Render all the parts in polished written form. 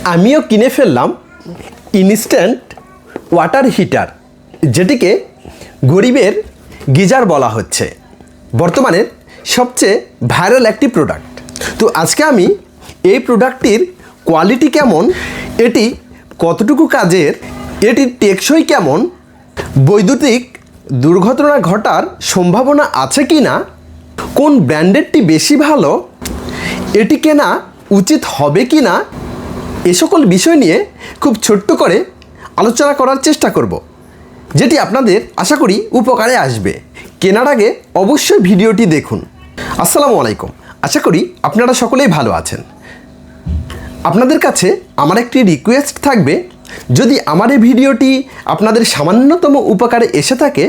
আমিও কিনে ফেললাম ইনস্ট্যান্ট ওয়াটার হিটার, যেটিকে গরিবের গিজার বলা হচ্ছে। বর্তমানের সবচেয়ে ভাইরাল একটি প্রোডাক্ট। তো আজকে আমি এই প্রোডাক্টটির কোয়ালিটি কেমন, এটি কতটুকু কাজের, এটির টেকসই কেমন, বৈদ্যুতিক দুর্ঘটনা ঘটার সম্ভাবনা আছে কি না, কোন ব্র্যান্ডেরটি বেশি ভালো, এটি কেনা উচিত হবে কি না, এ সকল বিষয় নিয়ে খুব ছোট্ট করে আলোচনা করার চেষ্টা করব, যেটি আপনাদের আশা করি উপকারে আসবে। কেনার আগে অবশ্যই ভিডিওটি দেখুন। আসসালামু আলাইকুম, আশা করি আপনারা সকলেই ভালো আছেন। আপনাদের কাছে আমার একটি রিকোয়েস্ট থাকবে, যদি আমার এই ভিডিওটি আপনাদের সামান্যতম উপকারে এসে থাকে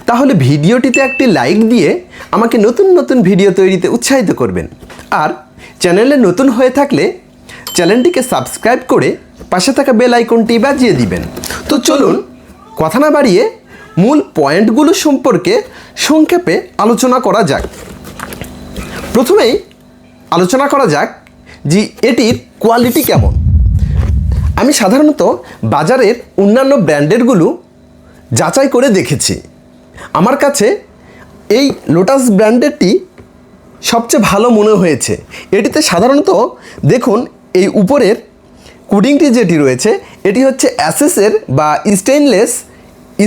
তাহলে ভিডিওটিতে একটি লাইক দিয়ে আমাকে নতুন নতুন ভিডিও তৈরিতে উৎসাহিত করবেন। আর চ্যানেলে নতুন হয়ে থাকলে চ্যানেলটিকে সাবস্ক্রাইব করে পাশে থাকা বেল আইকনটি বাজিয়ে দিবেন। তো চলুন কথা না বাড়িয়ে মূল পয়েন্টগুলো সম্পর্কে সংক্ষেপে আলোচনা করা যাক। প্রথমেই আলোচনা করা যাক যে এটির কোয়ালিটি কেমন। আমি সাধারণত বাজারের অন্যান্য ব্র্যান্ডেরগুলো যাচাই করে দেখেছি। আমার কাছে এই লোটাস ব্র্যান্ডেরটি সবচেয়ে ভালো মনে হয়েছে। এটিতে সাধারণত দেখুন এই উপরের কোডিংটি যেটি রয়েছে এটি হচ্ছে অ্যাসেসের বা স্টেইনলেস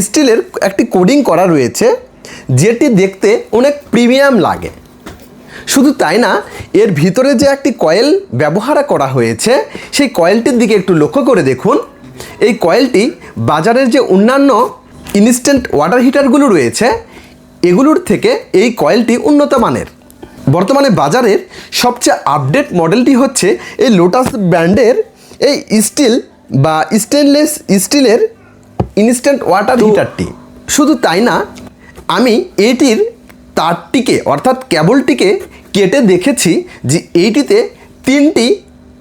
স্টিলের একটি কোডিং করা রয়েছে, যেটি দেখতে অনেক প্রিমিয়াম লাগে। শুধু তাই না, এর ভিতরে যে একটি কয়েল ব্যবহার করা হয়েছে সেই কয়েলটির দিকে একটু লক্ষ্য করে দেখুন। এই কয়েলটি বাজারের যে অন্যান্য ইনস্ট্যান্ট ওয়াটার হিটারগুলো রয়েছে এগুলোর থেকে এই কয়েলটি উন্নত মানের। বর্তমানে বাজারের সবচেয়ে আপডেট মডেলটি হচ্ছে এই লোটাস ব্র্যান্ডের এই স্টিল বা স্টেনলেস স্টিলের ইনস্ট্যান্ট ওয়াটার হিটারটি। শুধু তাই না, আমি এটির তারটিকে অর্থাৎ কেবলটিকে কেটে দেখেছি যে এইটিতে তিনটি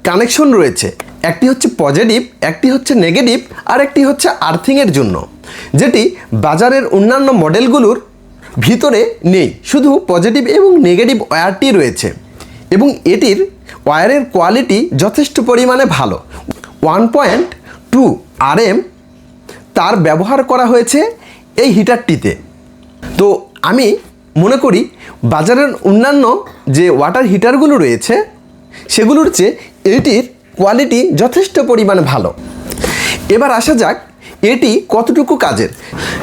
কানেকশন রয়েছে। একটি হচ্ছে পজিটিভ, একটি হচ্ছে নেগেটিভ, আর একটি হচ্ছে আর্থিংয়ের জন্য, যেটি বাজারের অন্যান্য মডেলগুলোর ভিতরে নেই। শুধু পজিটিভ এবং নেগেটিভ ওয়্যারটি রয়েছে এবং এটির ওয়্যারের কোয়ালিটি যথেষ্ট পরিমাণে ভালো। 1.2 RM তার ব্যবহার করা হয়েছে এই হিটারটিতে। তো আমি মনে করি বাজারের অন্যান্য যে ওয়াটার হিটারগুলো রয়েছে সেগুলোর চেয়ে এটির কোয়ালিটি যথেষ্ট পরিমাণে ভালো। এবার আসা যাক এটি কতটুকু কাজের।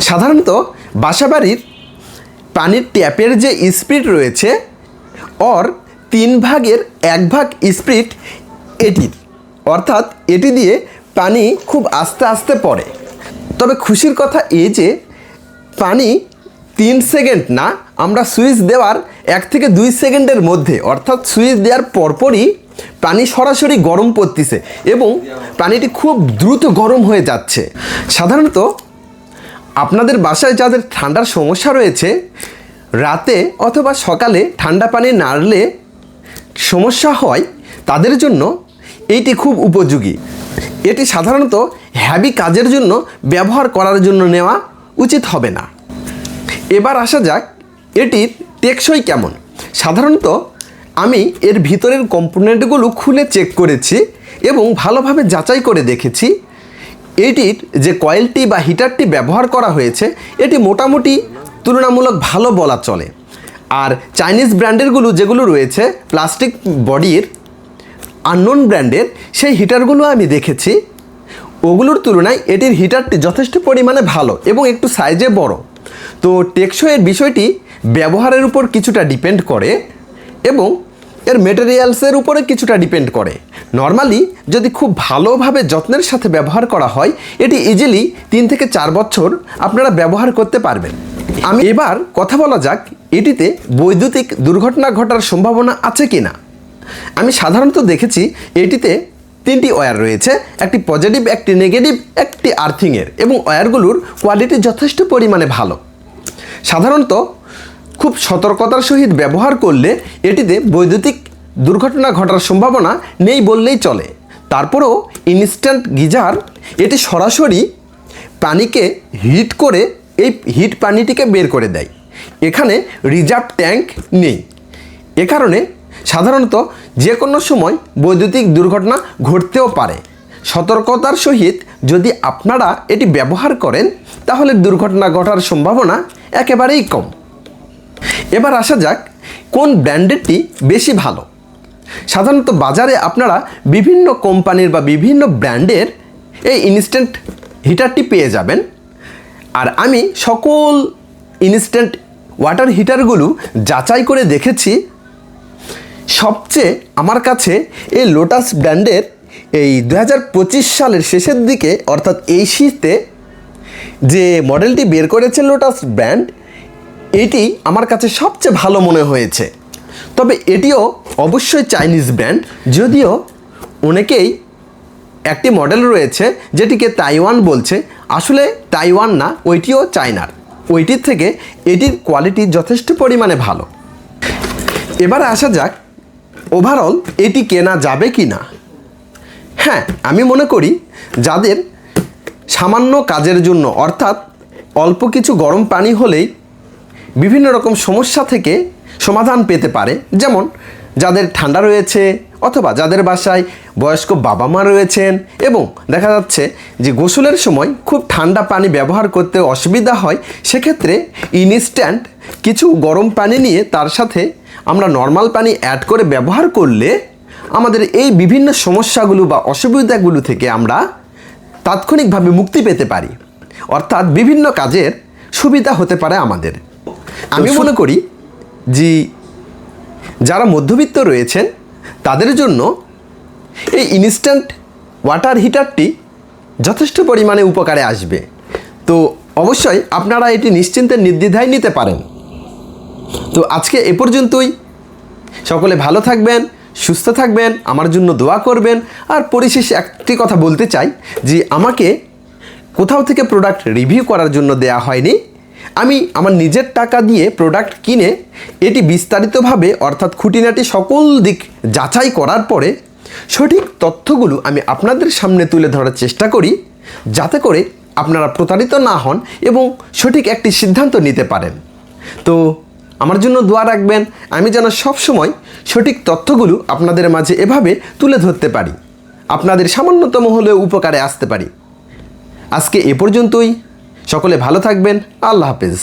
সাধারণত বাসাবাড়ির পানির ট্যাপের যে স্পিড রয়েছে ওর 1/3 ভাগ স্পিড এটির, অর্থাৎ এটি দিয়ে পানি খুব আস্তে আস্তে পড়ে। তবে খুশির কথা এই যে পানি 3 সেকেন্ড না, আমরা সুইচ দেওয়ার 1 থেকে 2 সেকেন্ডের মধ্যে অর্থাৎ সুইচ দেওয়ার পরপরই পানি সরাসরি গরম পড়তেছে এবং পানিটি খুব দ্রুত গরম হয়ে যাচ্ছে। সাধারণত আপনাদের বাসায় যাদের ঠান্ডার সমস্যা রয়েছে, রাতে অথবা সকালে ঠান্ডা পানি নাড়লে সমস্যা হয়, তাদের জন্য এইটি খুব উপযোগী। এটি সাধারণত হ্যাভি কাজের জন্য ব্যবহার করার জন্য নেওয়া উচিত হবে না। এবার আসা যাক এটির টেকসই কেমন। সাধারণত আমি এর ভিতরের কম্পোনেন্টগুলো খুলে চেক করেছি এবং ভালোভাবে যাচাই করে দেখেছি এটির যে কয়েলটি বা হিটারটি ব্যবহার করা হয়েছে এটি মোটামুটি তুলনামূলক ভালো বলা চলে। আর চাইনিজ ব্র্যান্ডেরগুলো যেগুলো রয়েছে প্লাস্টিক বডির আননোন ব্র্যান্ডের সেই হিটারগুলো আমি দেখেছি, ওগুলোর তুলনায় এটির হিটারটি যথেষ্ট পরিমাণে ভালো এবং একটু সাইজে বড়। তো টেকসইয়ের বিষয়টি ব্যবহারের উপর কিছুটা ডিপেন্ড করে এবং এর মেটেরিয়ালসের উপরে কিছুটা ডিপেন্ড করে। নর্মালি যদি খুব ভালোভাবে যত্নের সাথে ব্যবহার করা হয় এটি ইজিলি 3 থেকে 4 বছর আপনারা ব্যবহার করতে পারবেন। আমি এবার কথা বলা যাক এটিতে বৈদ্যুতিক দুর্ঘটনা ঘটার সম্ভাবনা আছে কি না। আমি সাধারণত দেখেছি এটিতে 3টি ওয়্যার রয়েছে, একটি পজিটিভ, একটি নেগেটিভ, একটি আর্থিংয়ের, এবং ওয়্যারগুলোর কোয়ালিটি যথেষ্ট পরিমাণে ভালো। সাধারণত খুব সতর্কতার সহিত ব্যবহার করলে এটিতে বৈদ্যুতিক দুর্ঘটনা ঘটার সম্ভাবনা নেই বললেই চলে। তারপরেও ইনস্ট্যান্ট গিজার এটি সরাসরি পানিকে হিট করে এই হিট পানিটিকে বের করে দেয়। এখানে রিজার্ভ ট্যাঙ্ক নেই। এ কারণে সাধারণত যে কোনো সময় বৈদ্যুতিক দুর্ঘটনা ঘটতেও পারে। সতর্কতার সহিত যদি আপনারা এটি ব্যবহার করেন তাহলে দুর্ঘটনা ঘটার সম্ভাবনা একেবারেই কম। এবার আসা যাক কোন ব্র্যান্ডেরটি বেশি ভালো। সাধারণত বাজারে আপনারা বিভিন্ন কোম্পানির বা বিভিন্ন ব্র্যান্ডের এই ইনস্ট্যান্ট হিটারটি পেয়ে যাবেন। আর আমি সকল ইনস্ট্যান্ট ওয়াটার হিটারগুলো যাচাই করে দেখেছি, সবচেয়ে আমার কাছে এই লোটাস ব্র্যান্ডের এই 2025 সালের শেষের দিকে অর্থাৎ এই শীতে যে মডেলটি বের করেছে লোটাস ব্র্যান্ড, এটি আমার কাছে সবচেয়ে ভালো মনে হয়েছে। তবে এটিও অবশ্যই চাইনিজ ব্র্যান্ড, যদিও অনেকেই একটি মডেল রয়েছে যেটিকে তাইওয়ান বলছে, আসলে তাইওয়ান না, ওইটিও চায়নার। ওইটির থেকে এটির কোয়ালিটি যথেষ্ট পরিমাণে ভালো। এবার আসা যাক ওভারঅল এটি কেনা যাবে কি না। হ্যাঁ, আমি মনে করি যাদের সামান্য কাজের জন্য অর্থাৎ অল্প কিছু গরম পানি হলেই বিভিন্ন রকম সমস্যা থেকে সমাধান পেতে পারে, যেমন যাদের ঠান্ডা রয়েছে অথবা যাদের বাসায় বয়স্ক বাবা মা রয়েছেন এবং দেখা যাচ্ছে যে গোসলের সময় খুব ঠান্ডা পানি ব্যবহার করতে অসুবিধা হয়, সেক্ষেত্রে ইনস্ট্যান্ট কিছু গরম পানি নিয়ে তার সাথে আমরা নর্মাল পানি অ্যাড করে ব্যবহার করলে আমাদের এই বিভিন্ন সমস্যাগুলো বা অসুবিধাগুলো থেকে আমরা তাৎক্ষণিকভাবে মুক্তি পেতে পারি, অর্থাৎ বিভিন্ন কাজের সুবিধা হতে পারে আমাদের। আমি মনে করি যে যারা মধ্যবিত্ত রয়েছেন তাদের জন্য এই ইনস্ট্যান্ট ওয়াটার হিটারটি যথেষ্ট পরিমাণে উপকারে আসবে। তো অবশ্যই আপনারা এটি নিশ্চিন্তে নির্দ্বিধায় নিতে পারেন। তো আজকে এ পর্যন্তই। সকলে ভালো থাকবেন, সুস্থ থাকবেন, আমার জন্য দোয়া করবেন। আর পরিশেষে একটি কথা বলতে চাই যে আমাকে কোথাও থেকে প্রোডাক্ট রিভিউ করার জন্য দেয়া হয়নি। আমি আমার নিজের টাকা দিয়ে প্রোডাক্ট কিনে এটি বিস্তারিতভাবে অর্থাৎ খুঁটিনাটি সকল দিক যাচাই করার পরে সঠিক তথ্যগুলো আমি আপনাদের সামনে তুলে ধরার চেষ্টা করি, যাতে করে আপনারা প্রতারিত না হন এবং সঠিক একটি সিদ্ধান্ত নিতে পারেন। তো আমার জন্য দোয়া রাখবেন, আমি যেন সবসময় সঠিক তথ্যগুলো আপনাদের মাঝে এভাবে তুলে ধরতে পারি, আপনাদের সামান্যতম হলেও উপকারে আসতে পারি। আজকে এ পর্যন্তই। সকলে ভালো থাকবেন। আল্লাহ হাফেজ।